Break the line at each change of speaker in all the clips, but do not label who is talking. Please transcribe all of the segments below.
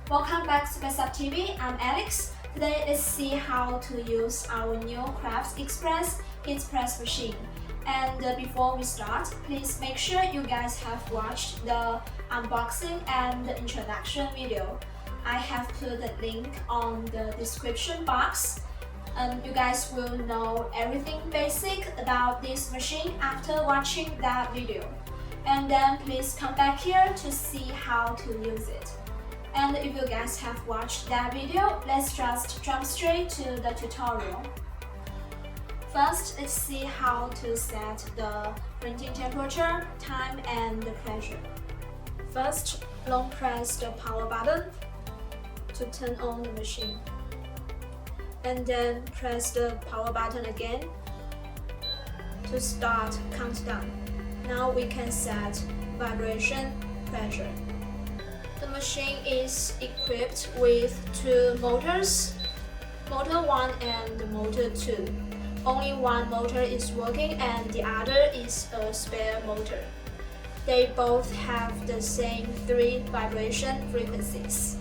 Welcome back to BestSub TV. I'm Alex. Today, let's see how to use our new Crafts Express heat press machine. And before we start, please make sure you guys have watched the unboxing and the introduction video. I have put the link on the description box. You guys will know everything basic about this machine after watching that video. And then please come back here to see how to use it. And if you guys have watched that video, let's just jump straight to the tutorial. First, let's see how to set the printing temperature, time, and the pressure. First, long press the power button to turn on the machine. And then press the power button again to start countdown. Now we can set vibration pressure. The machine is equipped with two motors, motor 1 and motor 2. Only one motor is working and the other is a spare motor. They both have the same 3 vibration frequencies.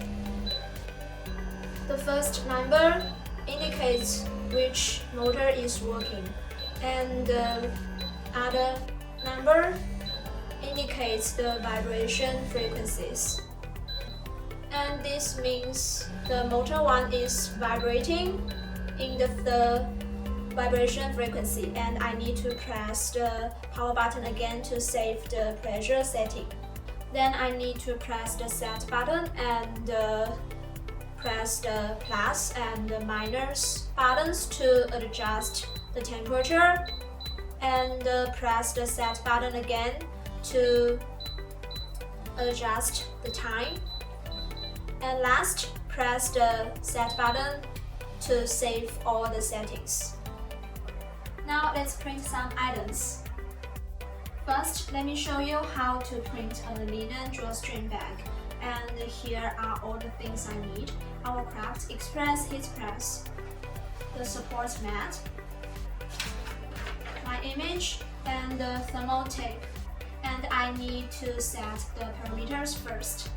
The first number indicates which motor is working, and the other number indicates the vibration frequencies. And this means the motor 1 is vibrating in the vibration frequency, and I need to press the power button again to save the pressure setting. Then I need to press the set button and press the plus and the minus buttons to adjust the temperature, and press the set button again to adjust the time, and last press the set button to save all the settings. Now let's print some items. First, let me show you how to print a linen drawstring bag. And here are all the things I need: our Crafts Express heat press, the support mat, my image, and the thermal tape. And I need to set the parameters first.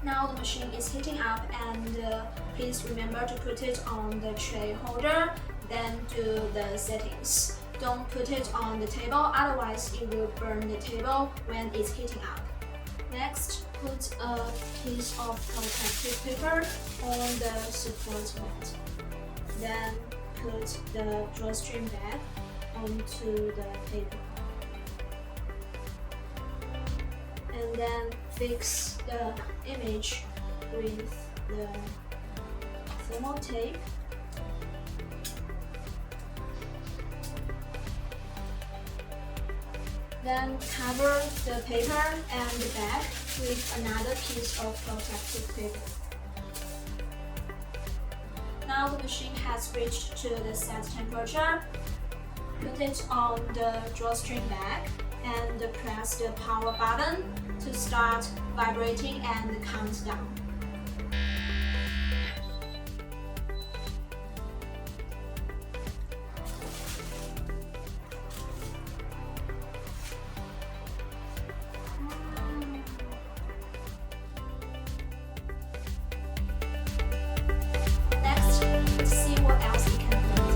Now the machine is heating up, and please remember to put it on the tray holder, then do the settings. Don't put it on the table, otherwise it will burn the table when it's heating up. Next, put a piece of protective paper on the support mat. Then put the drawstring bag onto the paper. And then fix the image with the thermal tape. Then cover the paper and the bag with another piece of protective paper. Now the machine has reached to the set temperature. Put it on the drawstring bag and press the power button to start vibrating and count down. Next, let's see what else we can print.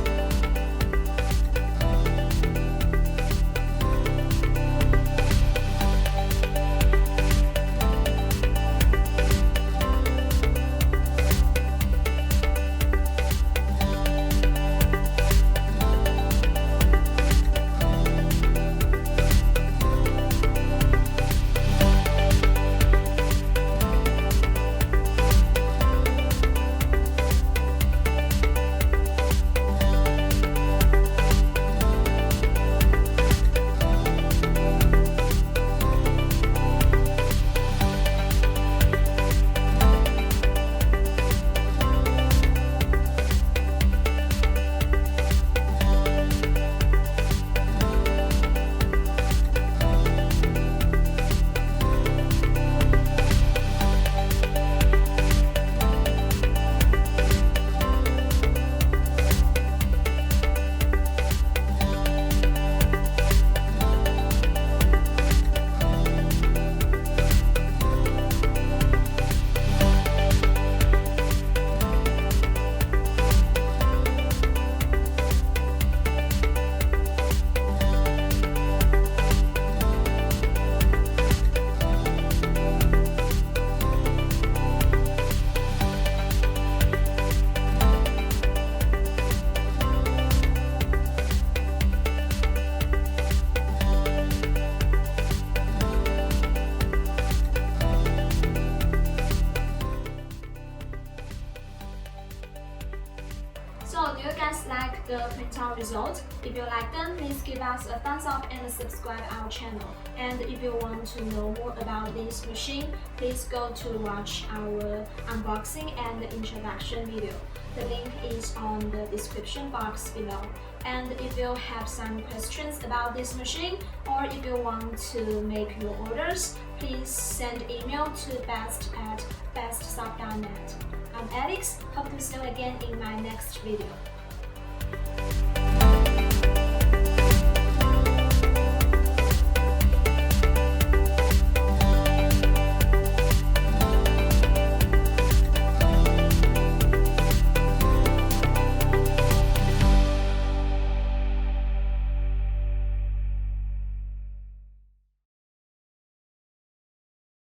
results. If you like them, please give us a thumbs up and subscribe our channel. And if you want to know more about this machine, please go to watch our unboxing and introduction video. The link is on the description box below. And if you have some questions about this machine, or if you want to make your orders, please send email to best@bestsub.net. I'm Alex. Hope to see you again in my next video.